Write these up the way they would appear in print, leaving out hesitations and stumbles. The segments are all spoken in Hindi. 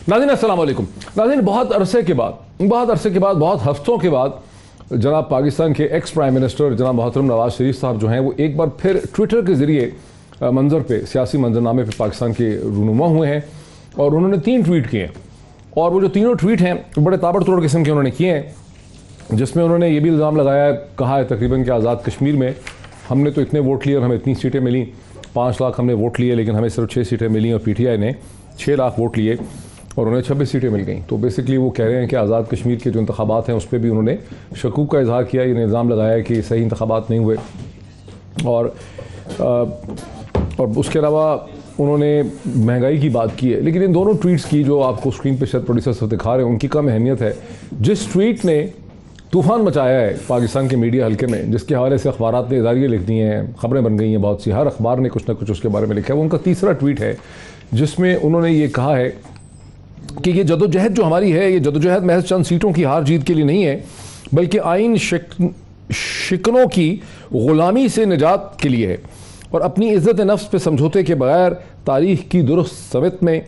नाज़रीन अस्सलाम वालेकुम। नाज़रीन बहुत हफ्तों के बाद जनाब पाकिस्तान के एक्स प्राइम मिनिस्टर जनाब मोहतरम नवाज शरीफ साहब जो हैं वो एक बार फिर ट्विटर के ज़रिए मंजर पे सियासी मंजरनामे पे पाकिस्तान के रूनुमा हुए हैं और उन्होंने 3 ट्वीट किए हैं और वो जो तीनों ट्वीट हैं बड़े ताबड़तोड़ किस्म के उन्होंने किए हैं, जिसमें उन्होंने ये भी इल्ज़ाम लगाया कहा है तकरीबन कि आज़ाद कश्मीर में हमने तो इतने वोट लिए और हमें इतनी सीटें मिली, 5 लाख हमने वोट लिए लेकिन हमें सिर्फ 6 सीटें मिली और PTI ने 6 लाख वोट लिए और उन्हें 26 सीटें मिल गई। तो बेसिकली वो कह रहे हैं कि आज़ाद कश्मीर के जो इंतखाबात हैं उस पर भी उन्होंने शकूक का इजहार किया, ये इल्ज़ाम लगाया कि सही इंतखाबात नहीं हुए और उसके अलावा उन्होंने महंगाई की बात की है। लेकिन इन दोनों ट्वीट्स की जो आपको स्क्रीन पर शायद प्रोड्यूसर सब दिखा रहे हैं उनकी कम अहमियत है। जिस ट्वीट ने तूफ़ान मचाया है पाकिस्तान के मीडिया हल्के में, जिसके हवाले से अखबारात ने इदारियाँ लिख दी हैं, ख़बरें बन गई हैं बहुत सी, हर अखबार ने कुछ ना कुछ उसके बारे में लिखा है, वो उनका तीसरा ट्वीट है जिसमें उन्होंने ये कहा है कि ये जदोजहद जो हमारी है, ये जदोजहद महज चंद सीटों की हार जीत के लिए नहीं है बल्कि आइन शिकनों की ग़ुलामी से निजात के लिए है और अपनी इज़्ज़त नफ्स पे समझौते के बगैर तारीख़ की दुरुस्त समेत में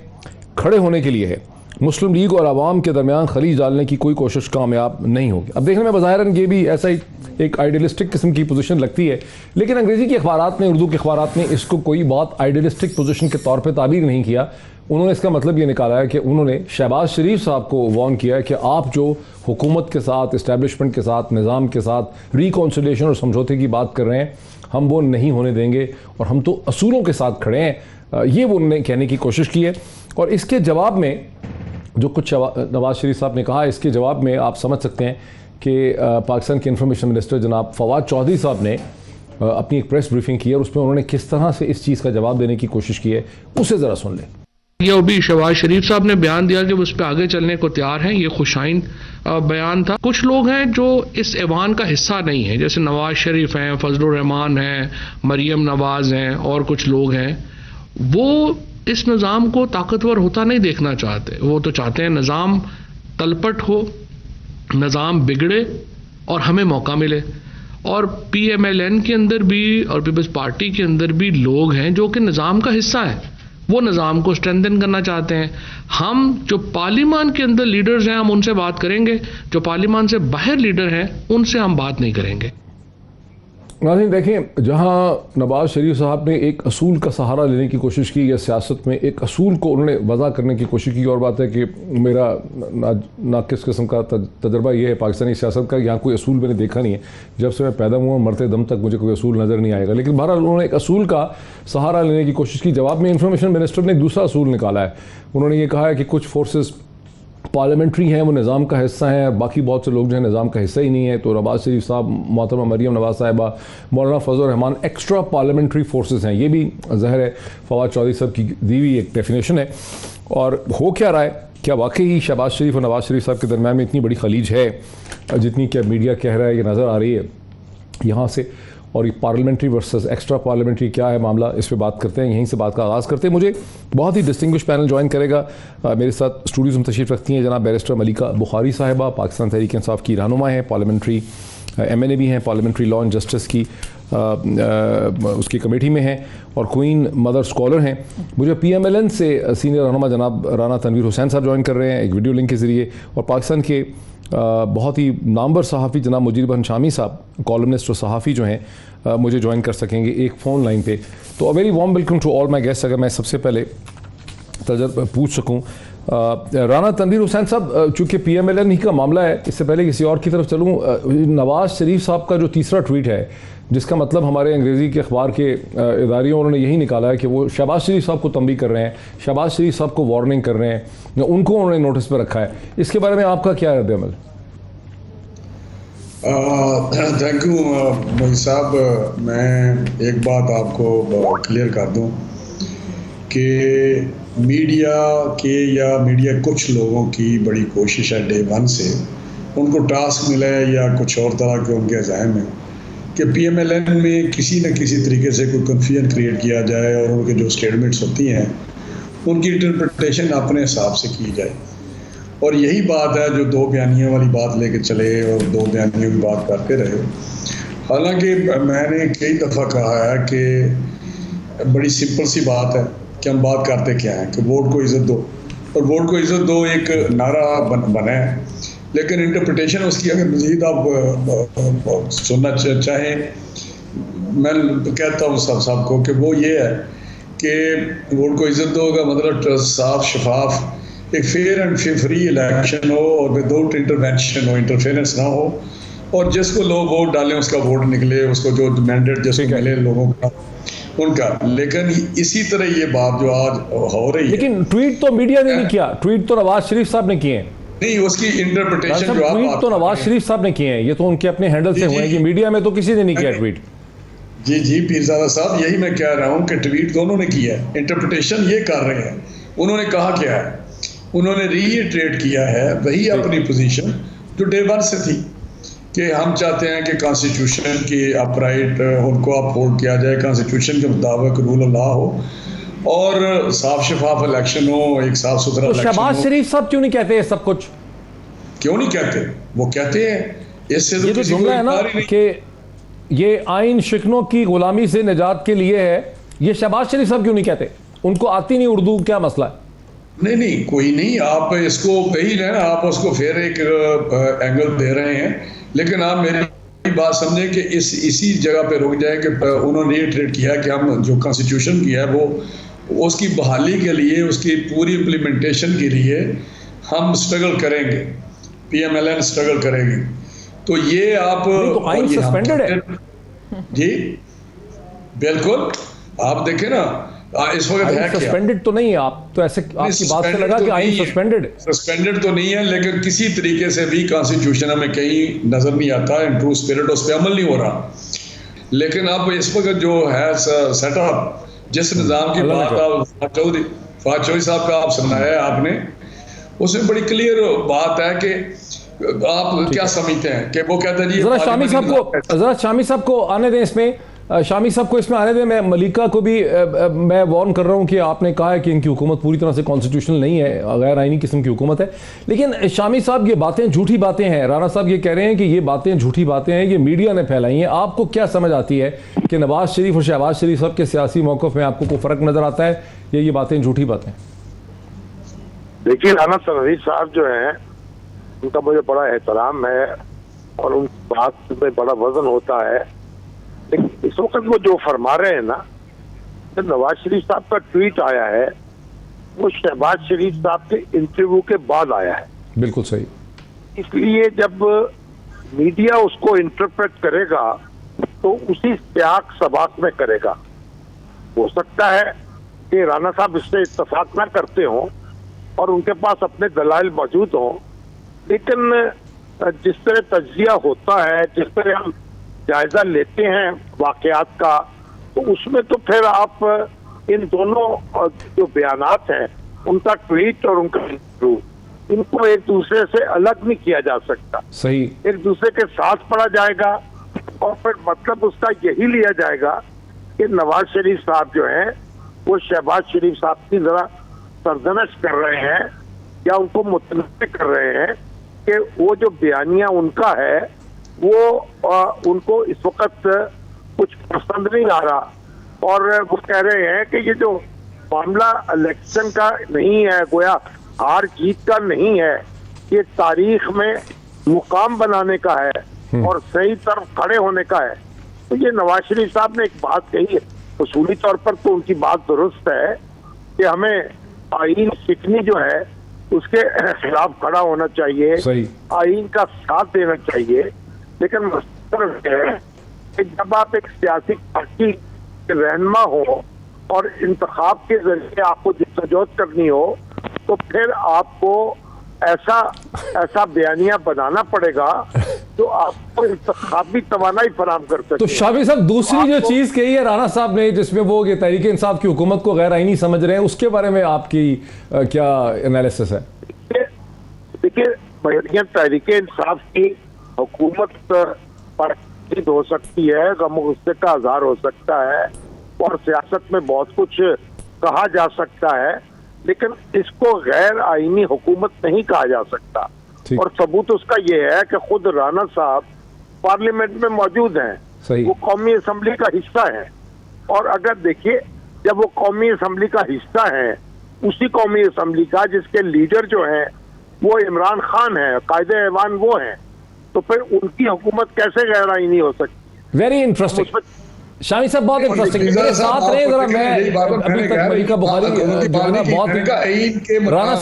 खड़े होने के लिए है। मुस्लिम लीग और आवाम के दरमियान खलीज डालने की कोई कोशिश कामयाब नहीं होगी। अब देखने में बज़ाहिरन ये भी ऐसा ही एक आइडियलिस्टिक किस्म की पोजीशन लगती है, लेकिन अंग्रेज़ी के अखबारात ने, उर्दू के अखबारात ने इसको कोई बहुत आइडियलिस्टिक पोजीशन के तौर पे ताबीर नहीं किया। उन्होंने इसका मतलब ये निकाला है कि उन्होंने शहबाज शरीफ साहब को वार्न किया है कि आप जो हुकूमत के साथ, इस्टेब्लिशमेंट के साथ, निज़ाम के साथ रिकॉन्सिलिएशन और समझौते की बात कर रहे हैं, हम वो नहीं होने देंगे और हम तो असूलों के साथ खड़े हैं। ये वो उन्होंने कहने की कोशिश की है और इसके जवाब में जो कुछ नवाज शरीफ साहब ने कहा, इसके जवाब में आप समझ सकते हैं कि पाकिस्तान के इंफॉर्मेशन मिनिस्टर जनाब फवाद चौधरी साहब ने अपनी एक प्रेस ब्रीफिंग की है और उसमें उन्होंने किस तरह से इस चीज़ का जवाब देने की कोशिश की है, उसे ज़रा सुन लें। ये अभी शहबाज शरीफ साहब ने बयान दिया कि वो उस पर आगे चलने को तैयार हैं, ये खुशाइन बयान था। कुछ लोग हैं जो इस ऐवान का हिस्सा नहीं है, जैसे नवाज शरीफ हैं, फजलुर रहमान हैं, मरियम नवाज हैं और कुछ लोग हैं, वो इस निज़ाम को ताकतवर होता नहीं देखना चाहते। वो तो चाहते हैं निज़ाम तलपट हो, निज़ाम बिगड़े और हमें मौका मिले। और PMLN के अंदर भी और पीपल्स पार्टी के अंदर भी लोग हैं जो कि निज़ाम का हिस्सा है, वो निज़ाम को स्ट्रेंथन करना चाहते हैं। हम जो पार्लियामान के अंदर लीडर्स हैं हम उनसे बात करेंगे, जो पार्लियामान से बाहर लीडर हैं उनसे हम बात नहीं करेंगे। नाज़रीन देखें, जहाँ नवाज शरीफ साहब ने एक असूल का सहारा लेने की कोशिश की या सियासत में एक असूल को उन्होंने वज़ा करने की कोशिश की, और बात है कि मेरा नाकिस किस्म का तजर्बा ये है पाकिस्तानी सियासत का, यहाँ कोई असूल मैंने देखा नहीं है। जब से मैं पैदा हुआ मरते दम तक मुझे कोई असूल नज़र नहीं आएगा, लेकिन बहरहाल उन्होंने एक असूल का सहारा लेने की कोशिश की। जवाब में इंफॉर्मेशन मिनिस्टर ने एक दूसरा असूल निकाला है। उन्होंने ये कहा है कि कुछ फोर्सेस पार्लियामेंट्री हैं, वो निज़ाम का हिस्सा हैं, बाकी बहुत से लोग जो हैं निज़ाम का हिस्सा ही नहीं है। तो नवाज शरीफ साहब, मोहतरमा मरियम नवाज साहिबा, मौलाना फजल रहमान एक्स्ट्रा पार्लियामेंट्री फोर्सेस हैं। ये भी ज़ाहिर है फवाद चौधरी साहब की दी हुई एक डेफिनेशन है। और हो क्या रहा है, क्या वाकई शहबाज शरीफ और नवाज शरीफ साहब के दरम्यान में इतनी बड़ी खलीज है जितनी क्या मीडिया कह रहा है, ये नज़र आ रही है यहाँ से? और ये पार्लियामेंट्री वर्सेस एक्स्ट्रा पार्लियामेंट्री क्या है मामला, इस पे बात करते हैं, यहीं से बात का आगाज़ करते हैं। मुझे बहुत ही डिस्टिंग्विश पैनल ज्वाइन करेगा। मेरे साथ स्टूडियोज़ में तशरीफ़ रखती हैं जनाब बैरिस्टर मलिका बुखारी साहिबा, पाकिस्तान तहरीक इंसाफ की रहनुमा हैं, पार्लियामेंट्री MNA भी हैं, पार्लियामेंट्री लॉ एंड जस्टिस की उसकी कमेटी में हैं और क्वीन मदर स्कॉलर हैं। मुझे PMLN से सीनियर रहनुमा जनाब राना तनवीर हुसैन साहब ज्वाइन कर रहे हैं एक वीडियो लिंक के ज़रिए, और पाकिस्तान के बहुत ही नामवर सहाफ़ी जनाब मुजीब बहन शामी साहब, कॉलमनिस्ट और सहाफ़ी जो हैं मुझे ज्वाइन कर सकेंगे एक फ़ोन लाइन पे। तो a very warm welcome to all my guest. अगर मैं सबसे पहले पूछ सकूँ राना तनवीर हुसैन साहब, चूँकि PMLN ही का मामला है, इससे पहले किसी और की तरफ चलूँ, नवाज शरीफ साहब का जो तीसरा ट्वीट है जिसका मतलब हमारे अंग्रेज़ी के अखबार के इदारियों उन्होंने यही निकाला है कि वो शहबाज शरीफ साहब को तंबीह कर रहे हैं, शहबाज शरीफ साहब को वार्निंग कर रहे हैं, उनको उन्होंने नोटिस पर रखा है। इसके बारे में आपका क्या रद्द-ए-अमल? थैंक यू भाई साहब। मैं एक बात आपको क्लियर कर दूं कि मीडिया के या मीडिया कुछ लोगों की बड़ी कोशिश है डे वन से, उनको टास्क मिला है या कुछ और तरह के उनके अज़ाइम है कि PMLN में किसी न किसी तरीके से कोई कन्फ्यूजन क्रिएट किया जाए और उनके जो स्टेटमेंट्स होती हैं उनकी इंटरप्रिटेशन अपने हिसाब से की जाए। और यही बात है जो 2 बयानियों वाली बात लेके चले और 2 बयानियों की बात करते रहे। हालांकि मैंने कई दफ़ा कहा है कि बड़ी सिंपल सी बात है कि हम बात करते क्या हैं कि वोट को इज़्ज़त दो, और वोट को इज्जत दो एक नारा बना है, लेकिन इंटरप्रिटेशन उसकी अगर मज़ीद आप सुनना चाहें, मैं कहता हूँ सबको कि वो ये है कि वोट को इज्जत दो का मतलब साफ शफाफ एक फेयर एंड फ्री इलेक्शन हो और विदाउट इंटरवेंशन हो, इंटरफेरेंस ना हो, और जिसको लोग वोट डालें उसका वोट निकले, उसको जो मैंडेट जिसको मिले लोगों का उनका। लेकिन इसी तरह ये बात जो आज हो रही है, लेकिन ट्वीट तो मीडिया ने नहीं किया, ट्वीट तो नवाज शरीफ साहब ने किए हैं। नहीं, उसकी इंटरप्रिटेशन जो ट्वीट तो नवाज शरीफ साहब ने किए हैं, ये तो उनके अपने हैंडल से हुए हैं कि मीडिया में तो किसी ने नहीं किया ट्वीट। जी पीरजादा साहब, यही मैं कह रहा हूँ कि ट्वीट दोनों ने किया है, इंटरप्रिटेशन ये कर रहे हैं। उन्होंने कहा क्या है, उन्होंने रीइटरेट किया है वही अपनी पोजीशन जो डे वन से थी कि हम चाहते हैं कि कॉन्स्टिट्यूशन की अपराइट उनको अपहोल्ड किया जाए, कॉन्स्टिट्यूशन के मुताबिक रूल ऑफ लॉ हो और साफ शफाफ इलेक्शन हो, एक साफ सुथरा इलेक्शन हो। शहबाज शरीफ साहब क्यों नहीं कहते सब कुछ? क्यों नहीं कहते? वो कहते हैं, इससे तो ये जो जुमला है ना कि ये आइन शिकनों की गुलामी से निजात के लिए है, ये शहबाज शरीफ साहब क्यों नहीं कहते? उनको आती नहीं उर्दू, क्या मसला है? नहीं कोई नहीं, आप इसको कही रहे ना, आप उसको फिर एक एंगल दे रहे हैं, लेकिन आप मेरी बात समझें कि इसी जगह पे रुक जाए कि उन्होंने रीइटरेट किया कि हम जो कॉन्स्टिट्यूशन किया है वो उसकी बहाली के लिए, उसकी पूरी इम्प्लीमेंटेशन के लिए हम स्ट्रगल करेंगे, PMLN स्ट्रगल करेगी। तो ये आप तो आइन सस्पेंडेड है जी, बिल्कुल। आप देखें ना इस वक्त है क्या, सस्पेंडेड तो नहीं है, आप तो ऐसे आपकी बात से लगा कि आइन सस्पेंडेड तो नहीं है, लेकिन किसी तरीके से भी कॉन्स्टिट्यूशन हमें कहीं नजर नहीं आता इन ट्रू स्पिरिट, उस पर अमल नहीं हो रहा। लेकिन अब इस वक्त जो है सेटअप, जिस निज़ाम की बात आप चौधरी साहब का आप सुनाया है आपने, उसमें बड़ी क्लियर बात है कि आप क्या समझते हैं कि वो कहते हैं जी। जरा शामी साहब को आने दें इसमें, शामी साहब को इसमें आने दें। मैं मलिका को भी मैं वार्न कर रहा हूं कि आपने कहा है कि इनकी हुकूमत पूरी तरह से कॉन्स्टिट्यूशनल नहीं है, गैर आइनी किस्म की हुकूमत है। लेकिन शामी साहब ये बातें झूठी बातें हैं, राना साहब ये कह रहे हैं कि ये बातें झूठी बातें हैं, ये मीडिया ने फैलाई हैं। आपको क्या समझ आती है कि नवाज शरीफ और शहबाज शरीफ साहब के सियासी मौक़िफ़ में आपको कोई फ़र्क नज़र आता है या ये बातें झूठी बातें? देखिए, राना शरीफ साहब जो हैं उनका मुझे बड़ा एहतराम है और उन बात में बड़ा वजन होता है, लेकिन इस वक्त वो जो फरमा रहे हैं ना, तो नवाज शरीफ साहब का ट्वीट आया है वो शहबाज शरीफ साहब के इंटरव्यू के बाद आया है। बिल्कुल सही। इसलिए जब मीडिया उसको इंटरप्रेट करेगा तो उसी सियाक सबाक में करेगा। हो सकता है कि राना साहब इससे इत्तेफाक ना करते हों और उनके पास अपने दलाइल मौजूद हों, लेकिन जिस तरह तज्जिया होता है, जिस तरह हम जायजा लेते हैं वाकयात का, तो उसमें तो फिर आप इन दोनों जो बयानात हैं, उनका ट्वीट और उनका इंटरव्यू, इनको एक दूसरे से अलग नहीं किया जा सकता। सही। एक दूसरे के साथ पढ़ा जाएगा और फिर मतलब उसका यही लिया जाएगा कि नवाज शरीफ साहब जो हैं वो शहबाज शरीफ साहब की जरा सरदनश कर रहे हैं या उनको मुतनफ़्फ़ि कर रहे हैं कि वो जो बयानिया उनका है वो उनको इस वक्त कुछ पसंद नहीं आ रहा, और वो कह रहे हैं कि ये जो मामला इलेक्शन का नहीं है, गोया हार जीत का नहीं है, ये तारीख में मुकाम बनाने का है और सही तरफ खड़े होने का है। तो ये नवाज शरीफ साहब ने एक बात कही है, उसूली तौर पर तो उनकी बात दुरुस्त है कि हमें आइन शिकनी जो है उसके खिलाफ खड़ा होना चाहिए, आइन का साथ देना चाहिए। लेकिन मसला है कि जब आप एक सियासी पार्टी के रहनुमा हो और इंतखाब के जरिए आपको जद्दोजहद करनी हो, तो फिर आपको ऐसा बयानिया बनाना पड़ेगा जो आपको इंतखाबी तवानाई फराहम कर सके। तो शामी साहब, दूसरी जो चीज कही है राना साहब ने, जिसमें वो तहरीक इंसाफ की हुकूमत को गैर आईनी समझ रहे हैं, उसके बारे में आपकी क्या एनालिसिस है? देखिए, तहरीक इंसाफ की हुकूमत पर हो सकती है, गम गुस्से का इज़हार हो सकता है और सियासत में बहुत कुछ कहा जा सकता है, लेकिन इसको गैर आईनी हुकूमत नहीं कहा जा सकता। और सबूत उसका ये है कि खुद राना साहब पार्लियामेंट में मौजूद हैं, वो कौमी असम्बली का हिस्सा है। और अगर देखिए, जब वो कौमी असम्बली का हिस्सा है उसी कौमी असम्बली का जिसके लीडर जो है वो इमरान खान है, कायदे ऐवान वो है, तो फिर उनकी हुकूमत कैसे गैर आईनी हो सकती? वेरी इंटरेस्टिंग शामी साहब, बहुत इंटरेस्टिंग। मेरे साथ रहे जरा, मैं अभी तक मलिका बुखारी राणा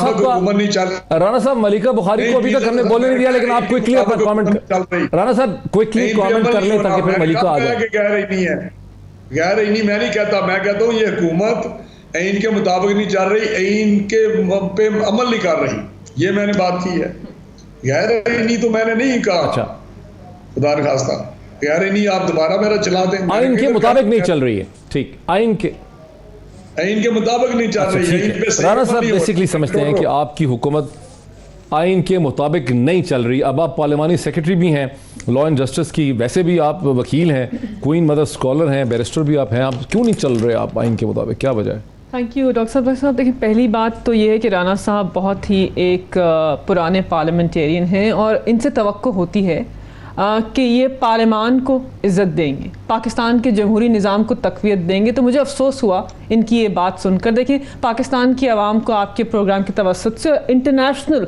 साहब मलिका बुखारी को अभी तक हमने बोलने नहीं दिया, लेकिन आप क्विकली अपना कमेंट राणा साहब क्विकली कमेंट कर लें ताकि फिर मलिका आ जाए। गैर आईनी मैं नहीं कहता, मैं कहता हूँ ये हुकूमत ऐन के मुताबिक नहीं चल रही, ऐन के पे अमल नहीं कर रही, ये मैंने बात की है। गैर आईनी तो मैंने नहीं कहा। अच्छा, खुदा न खास्ता गैर आईनी आप दोबारा मेरा चला दें। आइन के मुताबिक नहीं चल रही है, ठीक, आइन के मुताबिक नहीं चल रही है। राणा साहब बेसिकली समझते हैं कि आपकी हुकूमत आइन के मुताबिक नहीं चल रही। अब आप पार्लिमानी सेक्रेटरी भी हैं लॉ एंड जस्टिस की, वैसे भी आप वकील हैं, क्वीन मदर स्कॉलर हैं, बैरिस्टर भी आप हैं, आप क्यों नहीं चल रहे आप आइन के मुताबिक, क्या वजह है? थैंक यू डॉक्टर साहब। देखिए, पहली बात तो ये है कि राणा साहब बहुत ही एक पुराने पार्लियामेंटेरियन हैं और इनसे तवक्को होती है कि ये पार्लियामान को इज़्ज़त देंगे, पाकिस्तान के जमहूरी निज़ाम को तक़वियत देंगे। तो मुझे अफसोस हुआ इनकी ये बात सुनकर। देखिए, पाकिस्तान की आवाम को आपके प्रोग्राम के तवस्सुत से इंटरनेशनल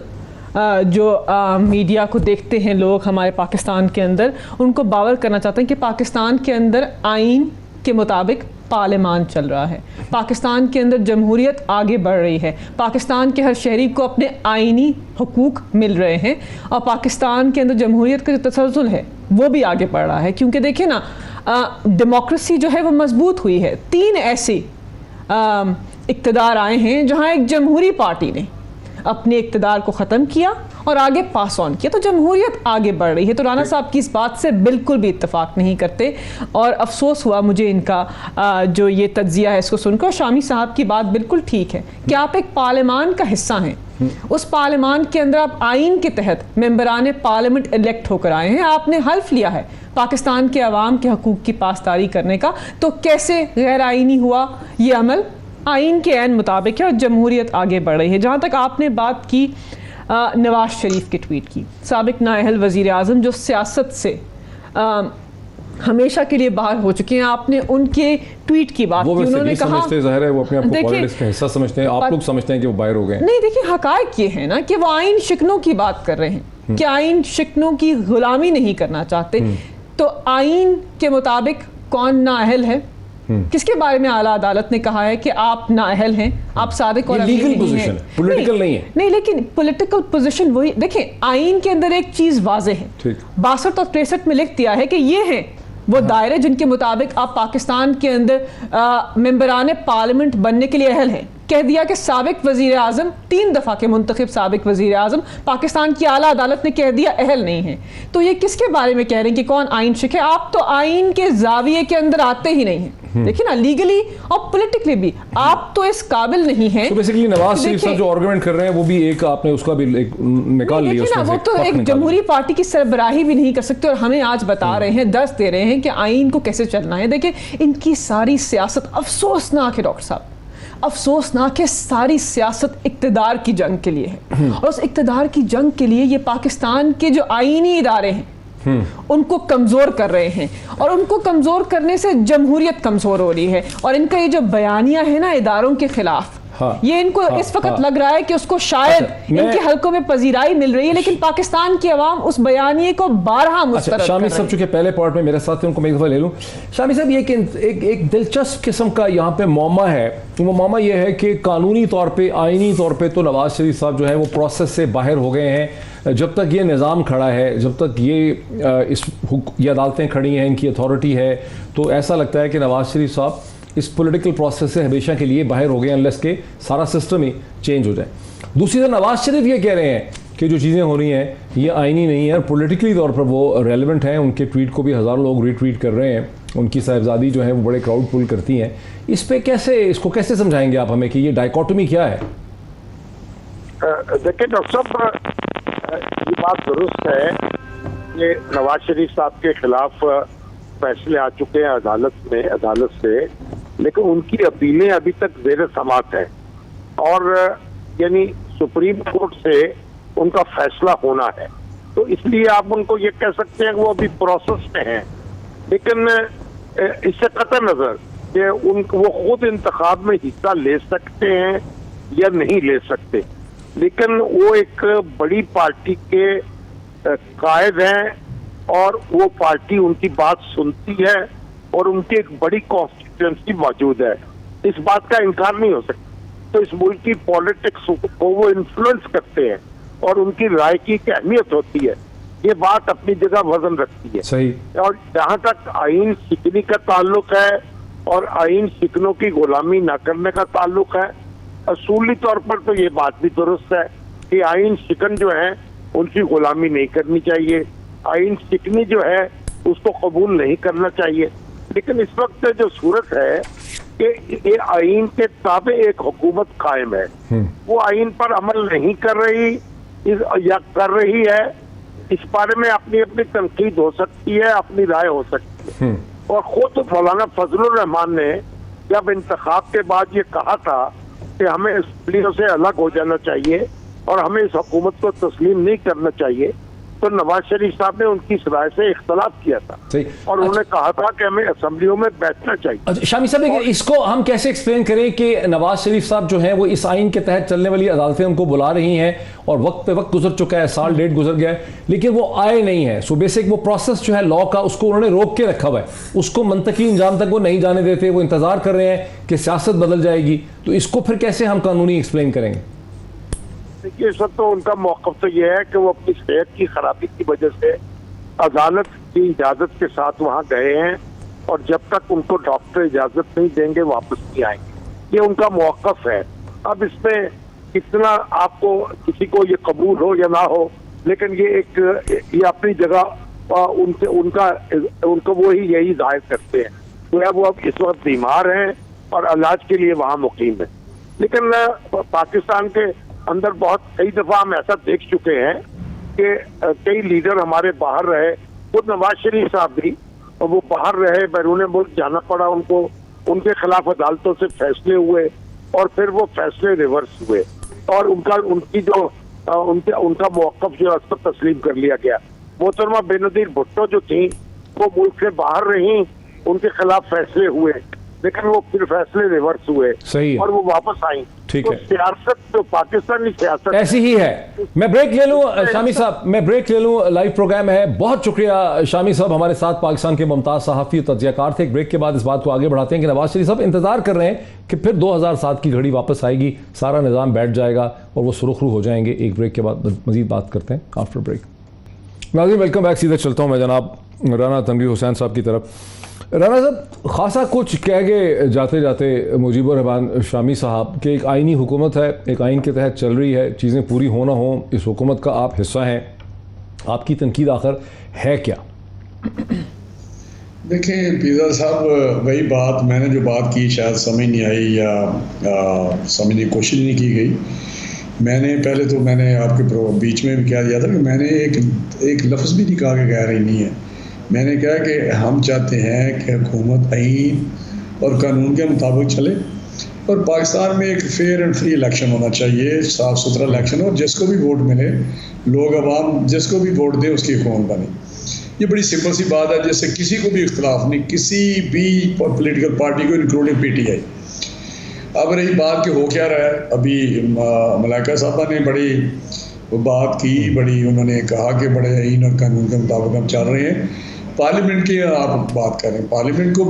जो मीडिया को देखते हैं लोग हमारे पाकिस्तान के अंदर, उनको बावर करना चाहते हैं कि पाकिस्तान के अंदर आइन के मुताबिक पार्लियामान चल रहा है, पाकिस्तान के अंदर जमहूरियत आगे बढ़ रही है, पाकिस्तान के हर शहरी को अपने आइनी हुकूक मिल रहे हैं और पाकिस्तान के अंदर जमहूरियत का जो तसलसल है वो भी आगे बढ़ रहा है। क्योंकि देखिए ना, डेमोक्रेसी जो है वो मजबूत हुई है। 3 ऐसे इक़्तिदार आए हैं जहाँ एक जमहूरी पार्टी ने अपने इक़्तिदार को ख़त्म किया और आगे पास ऑन किया, तो जमहूरियत आगे बढ़ रही है। तो राणा साहब की इस बात से बिल्कुल भी इत्तेफाक नहीं करते और अफसोस हुआ मुझे इनका जो ये तज्जिया है इसको सुनकर। शामी साहब की बात बिल्कुल ठीक है कि आप एक पार्लियामान का हिस्सा हैं, उस पार्लियामान के अंदर आप आइन के तहत मेंबरान पार्लियामेंट इलेक्ट होकर आए हैं, आपने हल्फ लिया है पाकिस्तान के अवाम के हकूक़ की पासदारी करने का। तो कैसे गैर आइनी हुआ ये अमल? आइन के ऐन मुताबिक है और जमहूरियत आगे बढ़ रही है। जहाँ तक आपने बात की नवाज शरीफ के ट्वीट की, साबिक नाअहल वज़ीर आज़म जो सियासत से हमेशा के लिए बाहर हो चुके हैं, आपने उनके ट्वीट की बात की। उन्होंने कहा ज़ाहिर है वो अपने आप को पॉलिटिक्स का हिस्सा समझते हैं, आप लोग समझते हैं कि वो बाहर हो गए। नहीं, देखिए हकायक ये है ना कि वो आइन शिकनों की बात कर रहे हैं कि आइन शिकनों की गुलामी नहीं करना चाहते। तो आइन के मुताबिक कौन नाअहल है? किसके बारे में आला अदालत ने कहा है कि आप नाअहल हैं, आप सादिक और लीगल पोजीशन है, पॉलिटिकल नहीं है। नहीं, लेकिन पॉलिटिकल पोजीशन वही। देखिए, आइन के अंदर एक चीज वाजे है, 62 और 63 में लिख दिया है कि ये हैं वो दायरे जिनके मुताबिक आप पाकिस्तान के अंदर मेंबरान पार्लियामेंट बनने के लिए अहल हैं। कह दिया कि साबिक वजीर आज़म, 3 दफ़ा के मुंतखब साबिक वजीर आज़म, पाकिस्तान की आला अदालत ने कह दिया अहल नहीं है। तो ये किसके बारे में कह रहे हैं कि कौन आइन शिक है? आप तो आइन के जाविये के अंदर आते ही नहीं हैं। देखिए ना, लीगली और पॉलिटिकली भी आप तो इस काबिल नहीं हैं। तो बेसिकली नवाज शरीफ साहब जो आर्गुमेंट कर रहे हैं वो भी एक आपने उसका भी एक निकाल लिया उसमें से। वो तो एक जमहूरी पार्टी की सरबराही भी नहीं कर सकते और हमें आज बता रहे हैं, दर्ज दे रहे हैं कि आइन को कैसे चलना है। देखिए, इनकी सारी सियासत अफसोसनाक है डॉक्टर साहब, अफसोसनाक है। सारी सियासत इक़्तिदार की जंग के लिए है और उस इक़्तिदार की जंग के लिए ये पाकिस्तान के जो आईनी इदारे हैं उनको कमज़ोर कर रहे हैं और उनको कमज़ोर करने से जमहूरियत कमज़ोर हो रही है। और इनका ये जो बयानिया है ना इदारों के खिलाफ, ये इनको इस वक्त लग रहा है कि उसको शायद इनके हलकों में पजीराई मिल रही है, लेकिन पाकिस्तान की आवाम उस बयानिए को बारहा मुस्तरद कर शामी साहब चूंकि पहले पार्ट में मेरे साथ थे, उनको मैं एक दफ़ा ले लूँ। शामी साहब, ये एक दिलचस्प किस्म का यहाँ पे मामा है। वो मामा ये है कि कानूनी तौर पे, आइनी तौर पे तो नवाज शरीफ साहब जो है वो प्रोसेस से बाहर हो गए हैं। जब तक ये निज़ाम खड़ा है, जब तक ये अदालतें खड़ी हैं, इनकी अथॉरिटी है, तो ऐसा लगता है कि नवाज शरीफ साहब इस पॉलिटिकल प्रोसेस से हमेशा के लिए बाहर हो गए, अनलेस के सारा सिस्टम ही चेंज हो जाए। दूसरी तरफ नवाज शरीफ ये कह रहे हैं कि जो चीज़ें हो रही हैं ये आइनी नहीं है और पॉलिटिकली तौर पर वो रेलेवेंट हैं। उनके ट्वीट को भी हज़ारों लोग रीट्वीट कर रहे हैं, उनकी साहिबजादी जो है वो बड़े क्राउड पुल करती हैं। इस पे इसको कैसे समझाएंगे आप हमें कि ये डायकोटमी क्या है? देखिए डॉक्टर साहब, ये बात दुरुस्त है कि नवाज शरीफ साहब के खिलाफ फैसले आ चुके हैं अदालत से, लेकिन उनकी अपीलें अभी तक ज़ेर समाअत है और यानी सुप्रीम कोर्ट से उनका फैसला होना है। तो इसलिए आप उनको ये कह सकते हैं कि वो अभी प्रोसेस में हैं, लेकिन इससे कतई नज़र कि वो खुद इंतखाब में हिस्सा ले सकते हैं या नहीं ले सकते। लेकिन वो एक बड़ी पार्टी के कायद हैं और वो पार्टी उनकी बात सुनती है और उनकी एक बड़ी कॉन्स्टिट्यूएंसी मौजूद है, इस बात का इनकार नहीं हो सकता। तो इस मुल्क की पॉलिटिक्स को वो इन्फ्लुएंस करते हैं और उनकी राय की एक अहमियत होती है, ये बात अपनी जगह वजन रखती है। सही। और जहाँ तक आइन शिकनी का ताल्लुक है और आइन शिकनों की गुलामी न करने का ताल्लुक है, असूली तौर पर तो ये बात भी दुरुस्त है कि आइन शिकन जो है उनकी गुलामी नहीं करनी चाहिए, आइन शिकनी जो है उसको कबूल नहीं करना चाहिए। लेकिन इस वक्त जो सूरत है कि ये आइन के ताबे एक हुकूमत कायम है, वो आइन पर अमल नहीं कर रही या कर रही है, इस बारे में अपनी अपनी तनकीद हो सकती है, अपनी राय हो सकती है। और खुद मौलाना फजलुर रहमान ने जब इंतखाब के बाद ये कहा था कि हमें असम्बलियों से अलग हो जाना चाहिए और हमें इस हुकूमत को तस्लीम नहीं करना चाहिए, तो नवाज शरीफ साहब ने उनकी इस राय से इख्तलाफ किया था और उन्होंने कहा था कि हमें असेंबलियों में बैठना चाहिए। शामी साहब, लेकिन इसको हम कैसे एक्सप्लेन करें कि नवाज शरीफ साहब जो हैं वो इस आइन के तहत चलने वाली अदालतें उनको बुला रही हैं और वक्त पे वक्त गुजर चुका है, साल डेढ़ गुजर गया है, लेकिन वो आए नहीं है। सो बेसिक वो प्रोसेस जो है लॉ का उसको उन्होंने रोक के रखा हुआ है, उसको मंतकी इंजाम तक वो नहीं जाने देते, वो इंतजार कर रहे हैं कि सियासत बदल जाएगी। तो इसको फिर कैसे हम कानूनी एक्सप्लेन करेंगे? देखिए, सब तो उनका मौक़िफ़ तो ये है कि वो अपनी सेहत की खराबी की वजह से अदालत की इजाज़त के साथ वहाँ गए हैं और जब तक उनको डॉक्टर इजाज़त नहीं देंगे वापस नहीं आएंगे, ये उनका मौक़िफ़ है। अब इसमें कितना आपको किसी को ये कबूल हो या ना हो, लेकिन ये अपनी जगह उनको वो ही यही जाहिर करते हैं। तो वो अब इस वक्त बीमार हैं और इलाज के लिए वहाँ मुकीम है। लेकिन पाकिस्तान के अंदर बहुत कई दफा हम ऐसा देख चुके हैं कि कई लीडर हमारे बाहर रहे, खुद नवाज शरीफ साहब भी वो बाहर रहे, बैरून मुल्क जाना पड़ा उनको, उनके खिलाफ अदालतों से फैसले हुए और फिर वो फैसले रिवर्स हुए और उनका मौक़िफ़ जो है उसको तस्लीम कर लिया गया। मोहतरमा बेनज़ीर भुट्टो जो थी वो मुल्क से बाहर रही, उनके खिलाफ फैसले हुए लेकिन वो फिर फैसले रिवर्स हुए। सही है। और वो वापस आई। ठीक तो है, सियासत तो पाकिस्तानी सियासत ऐसी ही है। मैं ब्रेक ले लूं शामी साहब, मैं ब्रेक ले लूं, लाइव प्रोग्राम है। बहुत शुक्रिया शामी साहब, हमारे साथ पाकिस्तान के मुमताज़ सहाफ़ी और तज्ज़ियाकार थे। एक ब्रेक के बाद इस बात को आगे बढ़ाते हैं कि नवाज शरीफ साहब इंतजार कर रहे हैं कि फिर 2007 की घड़ी वापस आएगी, सारा निज़ाम बैठ जाएगा और वो सुरखरू हो जाएंगे। एक ब्रेक के बाद मजीद बात करते हैं आफ्टर ब्रेक। नाज़रीन, वेलकम बैक। सीधे चलता हूँ मैं जनाब राना तनवीर हुसैन साहब की तरफ। राना साहब, खासा कुछ कह गए जाते जाते मुजीबुर रहमान शामी साहब कि एक आइनी हुकूमत है, एक आइन के तहत चल रही है, चीज़ें पूरी हो ना हो, इस हुकूमत का आप हिस्सा हैं, आपकी तनकीद आखिर है क्या? देखें पीज़ा साहब, वही बात मैंने जो बात की शायद समझ नहीं आई या समझने की कोशिश नहीं की गई। मैंने आपके बीच में भी कह दिया था कि मैंने एक लफ्ज़ भी नहीं कहा कि गैर आइनी है। मैंने कहा कि हम चाहते हैं कि हुकूमत आइन और कानून के मुताबिक चले और पाकिस्तान में एक फेयर एंड फ्री इलेक्शन होना चाहिए, साफ़ सुथरा इलेक्शन, और जिसको भी वोट मिले, लोग अवाम जिसको भी वोट दे उसकी हुकूमत बने। ये बड़ी सिंपल सी बात है, जिससे किसी को भी इख्तलाफ नहीं, किसी भी पॉलिटिकल पार्टी को, इंक्लूडिंग PTI। अब रही बात कि हो क्या रहा है, अभी मलाइका साहबा ने बड़ी बात की, उन्होंने कहा कि बड़े आइन और कानून के मुताबिक हम चल रहे हैं। पार्लियामेंट की आप बात कर रहे हैं, पार्लियामेंट को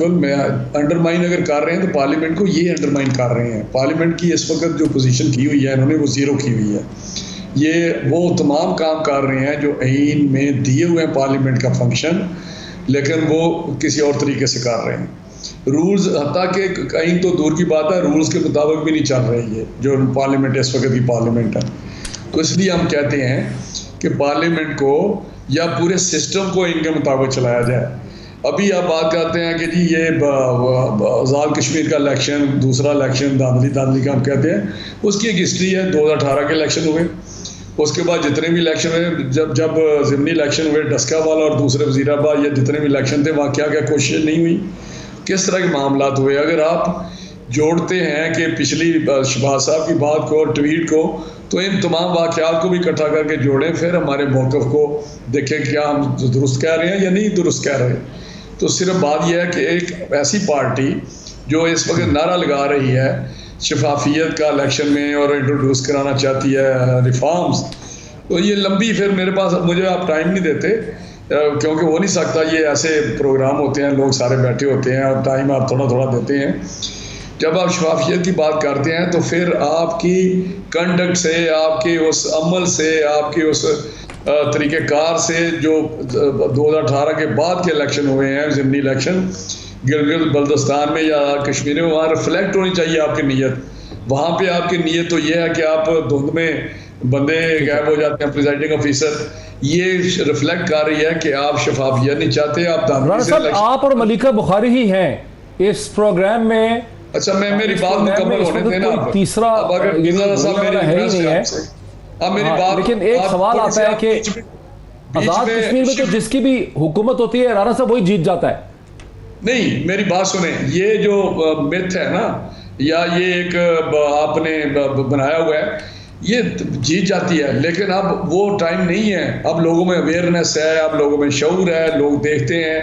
मैं अंडरमाइन अगर कर रहे हैं तो पार्लियामेंट को ये अंडरमाइन कर रहे हैं। पार्लियामेंट की इस वक्त जो पोजीशन की हुई है इन्होंने, वो ज़ीरो की हुई है। ये वो तमाम काम कर रहे हैं जो आइन में दिए हुए हैं पार्लियामेंट का फंक्शन, लेकिन वो किसी और तरीके से कर रहे हैं। रूल्स, हत्ता कि आइन तो दूर की बात है, रूल्स के मुताबिक भी नहीं चल रही है जो पार्लियामेंट इस वक्त की पार्लियामेंट है। तो इसलिए हम कहते हैं कि पार्लियामेंट को या पूरे सिस्टम को इनके मुताबिक चलाया जाए। अभी आप बात करते हैं कि जी ये आज़ाद कश्मीर का इलेक्शन, दूसरा इलेक्शन धांधली का हम कहते हैं, उसकी एक हिस्ट्री है। 2018 के इलेक्शन हुए, उसके बाद जितने भी इलेक्शन हुए, जब ज़िमनी इलेक्शन हुए, डस्का वाला और दूसरे वज़ीराबाद, या जितने भी इलेक्शन थे वहाँ क्या क्या कोशिश नहीं हुई, किस तरह के मामला हुए। अगर आप जोड़ते हैं कि पिछली शहबाज साहब की बात को और ट्वीट को, तो इन तमाम वाक़यात को भी इकट्ठा करके जोड़ें, फिर हमारे मौक़िफ़ को देखें क्या हम दुरुस्त कह रहे हैं या नहीं दुरुस्त कह रहे। तो सिर्फ बात यह है कि एक ऐसी पार्टी जो इस वक्त नारा लगा रही है शफाफियत का इलेक्शन में और इंट्रोड्यूस कराना चाहती है रिफॉर्म्स, तो ये लंबी, फिर मेरे पास मुझे आप टाइम नहीं देते क्योंकि हो नहीं सकता, ये ऐसे प्रोग्राम होते हैं, लोग सारे बैठे होते हैं और टाइम आप थोड़ा थोड़ा देते हैं। जब आप शफाफियत की बात करते हैं तो फिर आपकी कंडक्ट से, आपके उस अमल से, आपके उस तरीक़ेकार से जो 2018 के बाद के इलेक्शन हुए हैं, ज़िमनी इलेक्शन गिलगित बल्तिस्तान में या कश्मीर में, वहाँ रिफ्लेक्ट होनी चाहिए आपकी नीयत। वहाँ पे आपकी नीयत तो ये है कि आप धुंध में बंदे गायब हो जाते हैं, प्रिजाइडिंग ऑफिसर, ये रिफ्लेक्ट कर रही है कि आप शफाफियत नहीं चाहते, आप राणा साहब आप और मलिका बुखारी ही हैं इस प्रोग्राम में। अच्छा, मैं मेरी बात मुकम्मल होने देना। तीसरा अगर है ही नहीं है, अब मेरी बात, लेकिन एक सवाल आता है कि आजाद कश्मीर में तो जिसकी भी हुकूमत होती है राणा साहब वही जीत जाता है। नहीं, मेरी बात सुने, ये जो मिथ है ना, या ये एक आपने बनाया हुआ है, ये जीत जाती है, लेकिन अब वो टाइम नहीं है। अब लोगों में अवेयरनेस है, अब लोगों में शऊर है, लोग देखते हैं